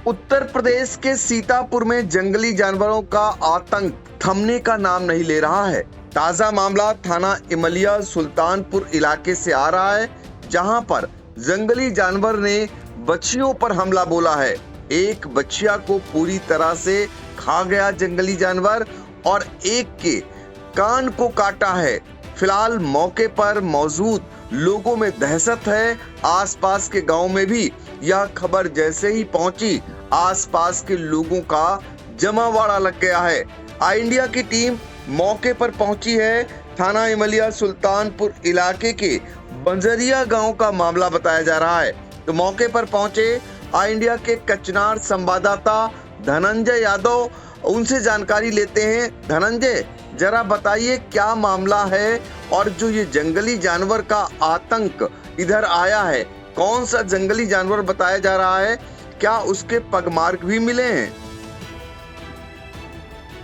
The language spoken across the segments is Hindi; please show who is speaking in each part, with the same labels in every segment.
Speaker 1: उत्तर प्रदेश के सीतापुर में जंगली जानवरों का आतंक थमने का नाम नहीं ले रहा है। ताजा मामला थाना इमलिया सुल्तानपुर इलाके से आ रहा है, जहां पर जंगली जानवर ने बच्चियों पर हमला बोला है। एक बच्चिया को पूरी तरह से खा गया जंगली जानवर और एक के कान को काटा है। फिलहाल मौके पर मौजूद लोगों में दहशत है। आसपास के गांव में भी यह खबर जैसे ही पहुंची, आसपास के लोगों का जमावड़ा लग गया है। आई इंडिया की टीम मौके पर पहुंची है। थाना इमलिया सुल्तानपुर इलाके के बंजरिया गांव का मामला बताया जा रहा है। तो मौके पर पहुंचे आई इंडिया के कचनार संवाददाता धनंजय यादव, उनसे जानकारी लेते हैं। धनंजय, जरा बताइए क्या मामला है और जो ये जंगली जानवर का आतंक इधर आया है, कौन सा जंगली जानवर बताया जा रहा है, क्या उसके पगमार्क भी मिले हैं?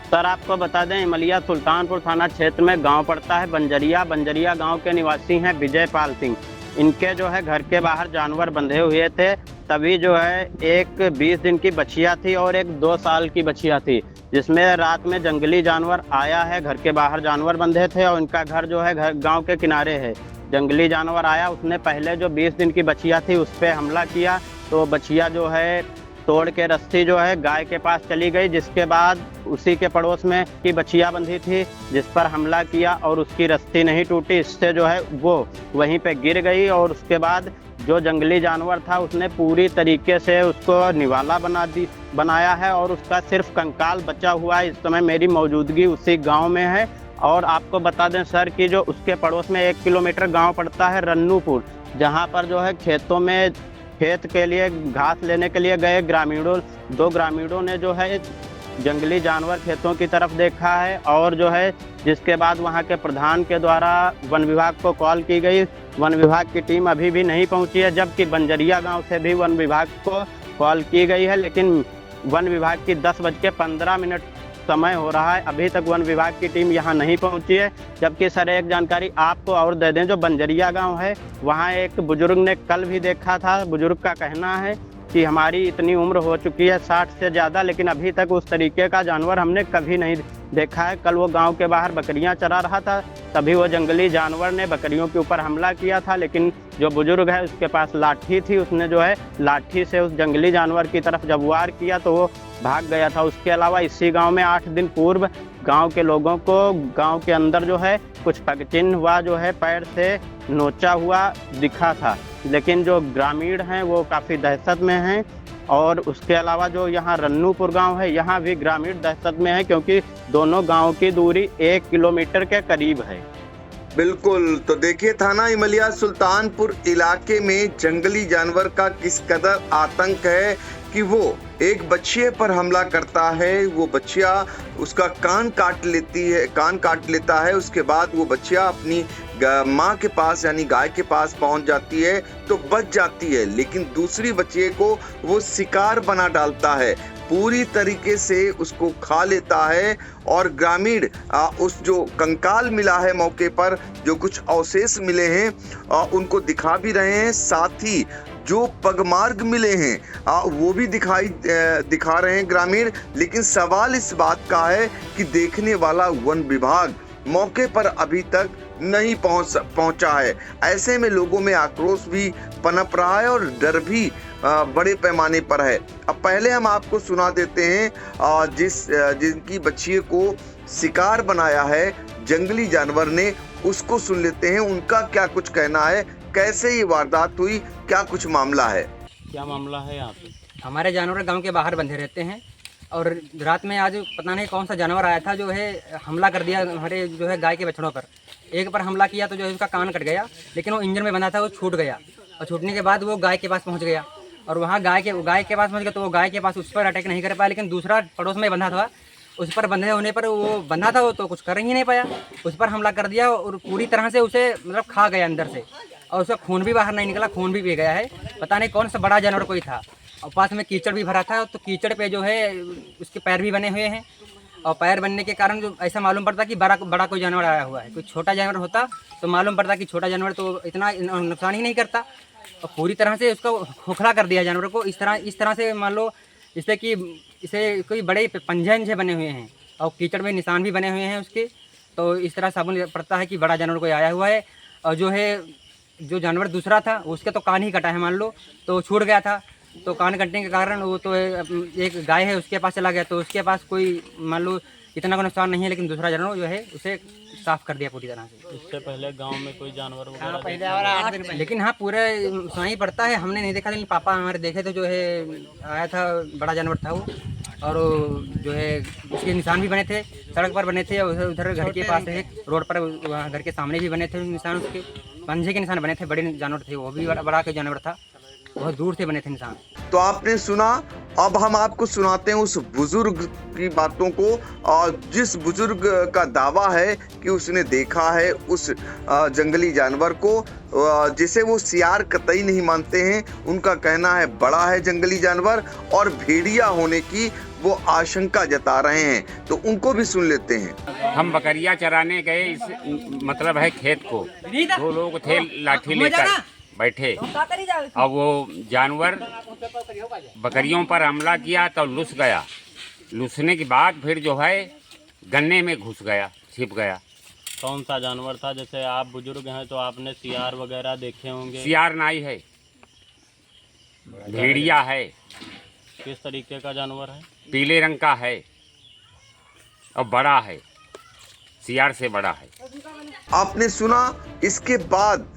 Speaker 2: सर, आपको बता दें, इमलिया सुल्तानपुर थाना क्षेत्र में गांव पड़ता है बंजरिया। बंजरिया गांव के निवासी हैं विजय पाल सिंह। इनके जो है घर के बाहर जानवर बंधे हुए थे। तभी जो है एक 20 दिन की बछिया थी और एक 2 साल की बछिया थी, जिसमें रात में जंगली जानवर आया है। घर के बाहर जानवर बंधे थे और इनका घर जो है घर गांव के किनारे है। जंगली जानवर आया, उसने पहले जो 20 दिन की बछिया थी उस पर हमला किया। तो बछिया जो है तोड़ के रस्सी जो है गाय के पास चली गई, जिसके बाद उसी के पड़ोस में की बछिया बंधी थी जिस पर हमला किया और उसकी रस्सी नहीं टूटी। इससे जो है वो वहीं पे गिर गई और उसके बाद जो जंगली जानवर था उसने पूरी तरीके से उसको निवाला बनाया है और उसका सिर्फ कंकाल बचा हुआ है। इस समय मेरी मौजूदगी उसी गांव में है। और आपको बता दें सर कि जो उसके पड़ोस में 1 किलोमीटर गांव पड़ता है रन्नूपुर, जहां पर जो है खेतों में खेत के लिए घास लेने के लिए गए दो ग्रामीणों ने जो है जंगली जानवर खेतों की तरफ देखा है और जो है जिसके बाद वहां के प्रधान के द्वारा वन विभाग को कॉल की गई। वन विभाग की टीम अभी भी नहीं पहुंची है, जबकि बंजरिया गांव से भी वन विभाग को कॉल की गई है, लेकिन वन विभाग की 10:15 समय हो रहा है, अभी तक वन विभाग की टीम यहाँ नहीं पहुंची है। जबकि सर, एक जानकारी आपको और दे दें, जो बंजरिया गांव है वहाँ एक बुजुर्ग ने कल भी देखा था। बुजुर्ग का कहना है कि हमारी इतनी उम्र हो चुकी है 60 से ज़्यादा, लेकिन अभी तक उस तरीके का जानवर हमने कभी नहीं देखा है। कल वो गांव के बाहर बकरियां चरा रहा था, तभी वो जंगली जानवर ने बकरियों के ऊपर हमला किया था, लेकिन जो बुजुर्ग है उसके पास लाठी थी। उसने जो है लाठी से उस जंगली जानवर की तरफ जब वार किया तो वो भाग गया था। उसके अलावा इसी गांव में 8 दिन पूर्व गांव के लोगों को गांव के अंदर जो है कुछ पगचिन्ह हुआ, जो है पैर से नोचा हुआ दिखा था, लेकिन जो ग्रामीण हैं वो काफ़ी दहशत में हैं। और उसके अलावा जो यहाँ रन्नूपुर गांव है, यहाँ भी ग्रामीण दहशत में है, क्योंकि दोनों गांव की दूरी 1 किलोमीटर के करीब है।
Speaker 1: बिल्कुल, तो देखिए थाना इमलिया सुल्तानपुर इलाके में जंगली जानवर का किस कदर आतंक है कि वो एक बच्चे पर हमला करता है। वो बच्चिया उसका कान काट लेता है। उसके बाद वो बच्चिया अपनी माँ के पास यानी गाय के पास पहुंच जाती है तो बच जाती है, लेकिन दूसरी बच्चे को वो शिकार बना डालता है, पूरी तरीके से उसको खा लेता है। और ग्रामीण उस जो कंकाल मिला है मौके पर, जो कुछ अवशेष मिले हैं उनको दिखा भी रहे हैं, साथ ही जो पगमार्ग मिले हैं वो भी दिखा रहे हैं ग्रामीण। लेकिन सवाल इस बात का है कि देखने वाला वन विभाग मौके पर अभी तक नहीं पहुंचा है। ऐसे में लोगों में आक्रोश भी पनप रहा है और डर भी बड़े पैमाने पर है। अब पहले हम आपको सुना देते हैं जिनकी बच्चियों को शिकार बनाया है जंगली जानवर ने, उसको सुन लेते हैं। उनका क्या कुछ कहना है, कैसे ये वारदात हुई, क्या कुछ मामला है?
Speaker 2: क्या मामला है यहाँ पे?
Speaker 3: हमारे जानवर गांव के बाहर बंधे रहते हैं और रात में आज पता नहीं कौन सा जानवर आया था, जो है हमला कर दिया हमारे जो है गाय के बछड़ों पर। एक पर हमला किया तो जो है उसका कान कट गया, लेकिन वो इंजन में बंधा था, वो छूट गया और छूटने के बाद वो गाय के पास पहुँच गया और वहाँ गाय के पास पहुँच गया तो वो गाय के पास उस पर अटैक नहीं कर पाया, लेकिन दूसरा पड़ोस में बंधा था, उस पर बंधे होने पर वो बंधा था वो तो कुछ कर ही नहीं पाया, उस पर हमला कर दिया और पूरी तरह से उसे मतलब खा गया अंदर से और उसका खून भी बाहर नहीं निकला, खून भी पी गया है। पता नहीं कौन सा बड़ा जानवर कोई था और पास में कीचड़ भी भरा था, तो कीचड़ पे जो है उसके पैर भी बने हुए हैं और पैर बनने के कारण जो ऐसा मालूम पड़ता कि बड़ा कोई जानवर आया हुआ है। कोई छोटा जानवर होता तो मालूम पड़ता कि छोटा जानवर तो इतना नुकसान ही नहीं करता और पूरी तरह से उसको खोखला कर दिया जानवर को। इस तरह से मान लो इससे कि इसे कोई बड़े पंजे बने हुए हैं और कीचड़ में निशान भी बने हुए हैं उसके। तो इस तरह साबुन पड़ता है कि बड़ा जानवर कोई आया हुआ है। और जो जानवर दूसरा था उसके तो कान ही कटा है मान लो, तो छूट गया था। तो कान कटने के कारण वो तो एक गाय है उसके पास चला गया, तो उसके पास कोई मान लो इतना का नुकसान नहीं है, लेकिन दूसरा जानवर जो है उसे साफ कर दिया पूरी तरह से।
Speaker 2: इससे पहले गांव में कोई जानवर
Speaker 3: हाँ, पहले और 8 दिन पहले, लेकिन हाँ पूरे सुनाई पड़ता है। हमने नहीं देखा, लेकिन पापा हमारे देखे थे, जो है आया था बड़ा जानवर था वो। और जो है उसके निशान भी बने थे, सड़क पर बने थे, और उधर घर के पास एक रोड पर वहाँ घर के सामने भी बने थे निशान, उसके पंजे के निशान बने थे। बड़े जानवर थे, वो भी बड़ा के जानवर था, बहुत दूर से बने थे निशान।
Speaker 1: तो आपने सुना, अब हम आपको सुनाते हैं उस बुजुर्ग की बातों को, और जिस बुजुर्ग का दावा है कि उसने देखा है उस जंगली जानवर को, जिसे वो सियार कतई नहीं मानते हैं। उनका कहना है बड़ा है जंगली जानवर और भेड़िया होने की वो आशंका जता रहे हैं। तो उनको भी सुन लेते हैं।
Speaker 4: हम बकरियां चराने गए, इस मतलब है खेत को, 2 लोग थे लाठी लेकर बैठे, और वो जानवर बकरियों पर हमला किया तो लुस गया। लुसने के बाद फिर जो है गन्ने में घुस गया, छिप गया।
Speaker 2: कौन सा जानवर था? जैसे आप बुजुर्ग हैं तो आपने सियार वगैरह देखे होंगे।
Speaker 4: सियार नाई है, भेड़िया है।
Speaker 2: किस तरीके का जानवर है?
Speaker 4: पीले रंग का है और बड़ा है, सियार से बड़ा है।
Speaker 1: आपने सुना। इसके बाद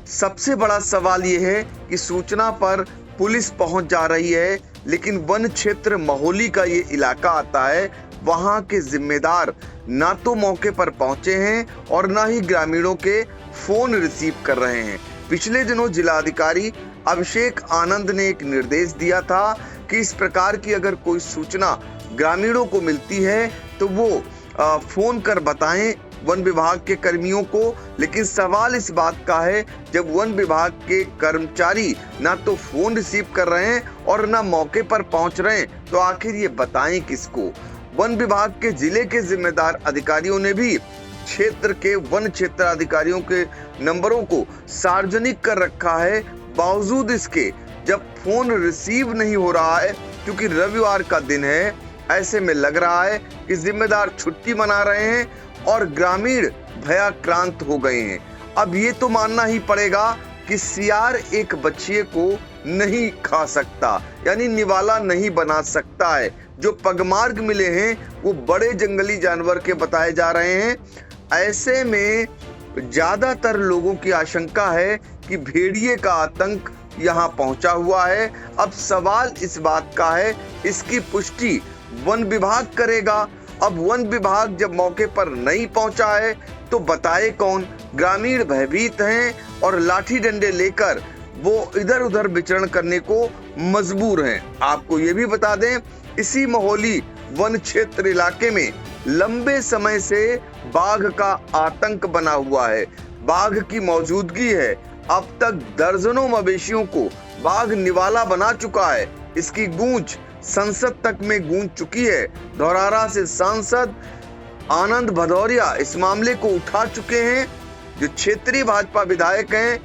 Speaker 1: सबसे बड़ा सवाल ये है कि सूचना पर पुलिस पहुंच जा रही है, लेकिन वन क्षेत्र महोली का ये इलाका आता है, वहां के जिम्मेदार ना तो मौके पर पहुंचे हैं और ना ही ग्रामीणों के फोन रिसीव कर रहे हैं। पिछले दिनों जिलाधिकारी अभिषेक आनंद ने एक निर्देश दिया था कि इस प्रकार की अगर कोई सूचना ग्रामीणों को मिलती है तो वो फोन कर बताएं वन विभाग के कर्मियों को। लेकिन सवाल इस बात का है, जब वन विभाग के कर्मचारी ना तो फोन रिसीव कर रहे हैं और ना मौके पर पहुंच रहे हैं, तो आखिर ये बताएं किसको। वन विभाग के जिले के जिम्मेदार अधिकारियों ने भी क्षेत्र के वन क्षेत्र अधिकारियों के नंबरों को सार्वजनिक कर रखा है। बावजूद इसके जब फोन रिसीव नहीं हो रहा है, क्योंकि रविवार का दिन है, ऐसे में लग रहा है कि जिम्मेदार छुट्टी मना रहे हैं और ग्रामीण भयाक्रांत हो गए हैं। अब ये तो मानना ही पड़ेगा कि सियार एक बच्चे को नहीं खा सकता, यानी निवाला नहीं बना सकता है। जो पगमार्ग मिले हैं वो बड़े जंगली जानवर के बताए जा रहे हैं। ऐसे में ज्यादातर लोगों की आशंका है कि भेड़िए का आतंक यहाँ पहुंचा हुआ है। अब सवाल इस बात का है, इसकी पुष्टि वन विभाग करेगा। अब वन विभाग जब मौके पर नहीं पहुंचा है तो बताए कौन। ग्रामीण भयभीत हैं और लाठी डंडे लेकर वो इधर उधर विचरण करने को मजबूर हैं। आपको ये भी बता दें, इसी महोली वन क्षेत्र इलाके में लंबे समय से बाघ का आतंक बना हुआ है। बाघ की मौजूदगी है। अब तक दर्जनों मवेशियों को बाघ निवाला बना चुका है। इसकी गूंज संसद तक में गूंज चुकी है। धौरारा से सांसद आनंद भदौरिया इस मामले को उठा चुके हैं। जो क्षेत्रीय भाजपा विधायक हैं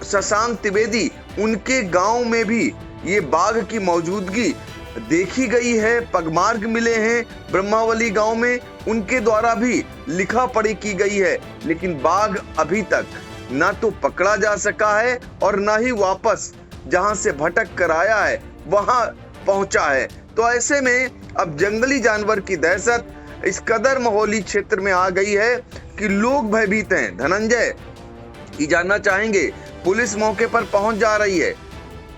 Speaker 1: शशांक त्रिवेदी, उनके गांव में भी ये बाघ की मौजूदगी देखी गई है। पगमार्ग मिले हैं ब्रह्मावली गांव में, उनके द्वारा भी लिखा पढ़ी की गई है, लेकिन बाघ अभी तक ना तो पकड़ा जा सका है और ना ही वापस जहां से भटक कर आया है वहां पहुंचा है। तो ऐसे में अब जंगली जानवर की दहशत इस कदर महोली क्षेत्र में आ गई है कि लोग भयभीत हैं। धनंजय ये जानना चाहेंगे, पुलिस मौके पर पहुंच जा रही है,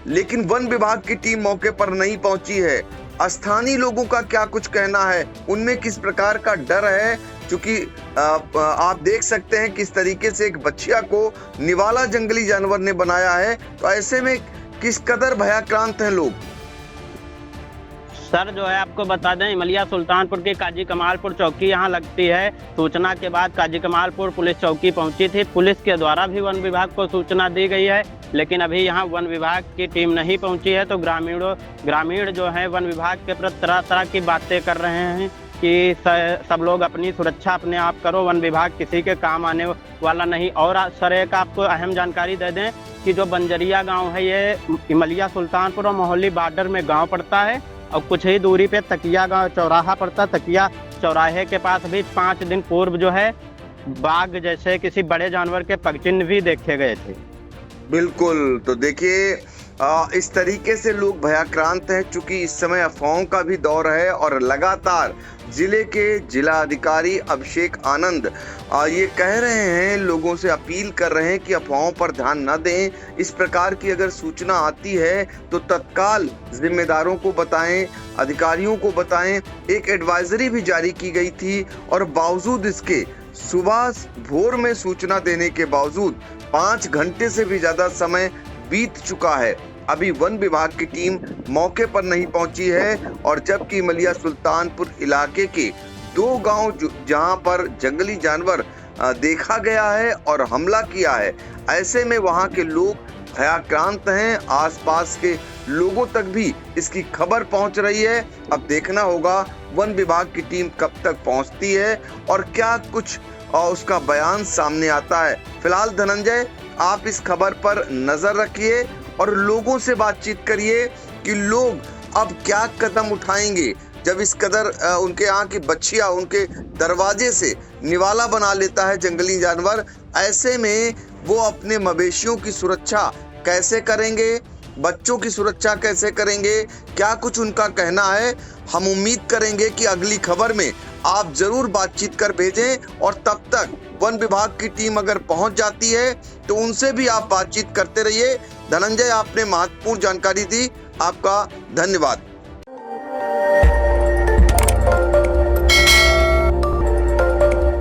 Speaker 1: लेकिन वन विभाग की टीम मौके पर नहीं पहुंची है। स्थानीय लोगों का क्या कुछ कहना है, उनमें किस प्रकार का डर है, क्योंकि आप देख सकते हैं किस तरीके से एक बच्चिया को निवाला जंगली जानवर ने बनाया है। तो ऐसे में किस कदर भयाक्रांत हैं लोग।
Speaker 2: सर जो है आपको बता दें, इमलिया सुल्तानपुर की काजी कमालपुर चौकी यहाँ लगती है। सूचना के बाद काजी कमालपुर पुलिस चौकी पहुंची थी। पुलिस के द्वारा भी वन विभाग को सूचना दी गई है, लेकिन अभी यहाँ वन विभाग की टीम नहीं पहुंची है। तो ग्रामीण जो है वन विभाग के प्रति तरह तरह की बातें कर रहे हैं कि सब लोग अपनी सुरक्षा अपने आप करो, वन विभाग किसी के काम आने वाला नहीं। और सर एक आपको अहम जानकारी दे दें कि जो बंजरिया गांव है ये इमलिया सुल्तानपुर और मोहल्ली बॉर्डर में गांव पड़ता है और कुछ ही दूरी पे तकिया गांव चौराहा पड़ता है। तकिया चौराहे के पास भी 5 दिन पूर्व जो है बाघ जैसे किसी बड़े जानवर के पगचिन्ह भी देखे गए थे।
Speaker 1: बिल्कुल, तो देखिए इस तरीके से लोग भयाक्रांत हैं, चूंकि इस समय अफवाहों का भी दौर है और लगातार जिले के जिला अधिकारी अभिषेक आनंद ये कह रहे हैं, लोगों से अपील कर रहे हैं कि अफवाहों पर ध्यान न दें। इस प्रकार की अगर सूचना आती है तो तत्काल जिम्मेदारों को बताएं, अधिकारियों को बताएं। एक एडवाइजरी भी जारी की गई थी और बावजूद इसके सुबह भोर में सूचना देने के बावजूद 5 घंटे से भी ज्यादा समय बीत चुका है। अभी वन विभाग की टीम मौके पर नहीं पहुंची है और जबकि इमलिया सुल्तानपुर इलाके के 2 गांव जहां पर जंगली जानवर देखा गया है और हमला किया है, ऐसे में वहां के लोग भयाक्रांत हैं। आसपास के लोगों तक भी इसकी खबर पहुंच रही है। अब देखना होगा वन विभाग की टीम कब तक पहुंचती है और क्या कुछ उसका बयान सामने आता है। फिलहाल धनंजय, आप इस खबर पर नजर रखिए और लोगों से बातचीत करिए कि लोग अब क्या कदम उठाएंगे जब इस कदर उनके यहाँ की बच्चियां उनके दरवाजे से निवाला बना लेता है जंगली जानवर। ऐसे में वो अपने मवेशियों की सुरक्षा कैसे करेंगे, बच्चों की सुरक्षा कैसे करेंगे, क्या कुछ उनका कहना है। हम उम्मीद करेंगे कि अगली खबर में आप जरूर बातचीत कर भेजें और तब तक वन विभाग की टीम अगर पहुंच जाती है तो उनसे भी आप बातचीत करते रहिए। धनंजय, आपने महत्वपूर्ण जानकारी दी, आपका धन्यवाद।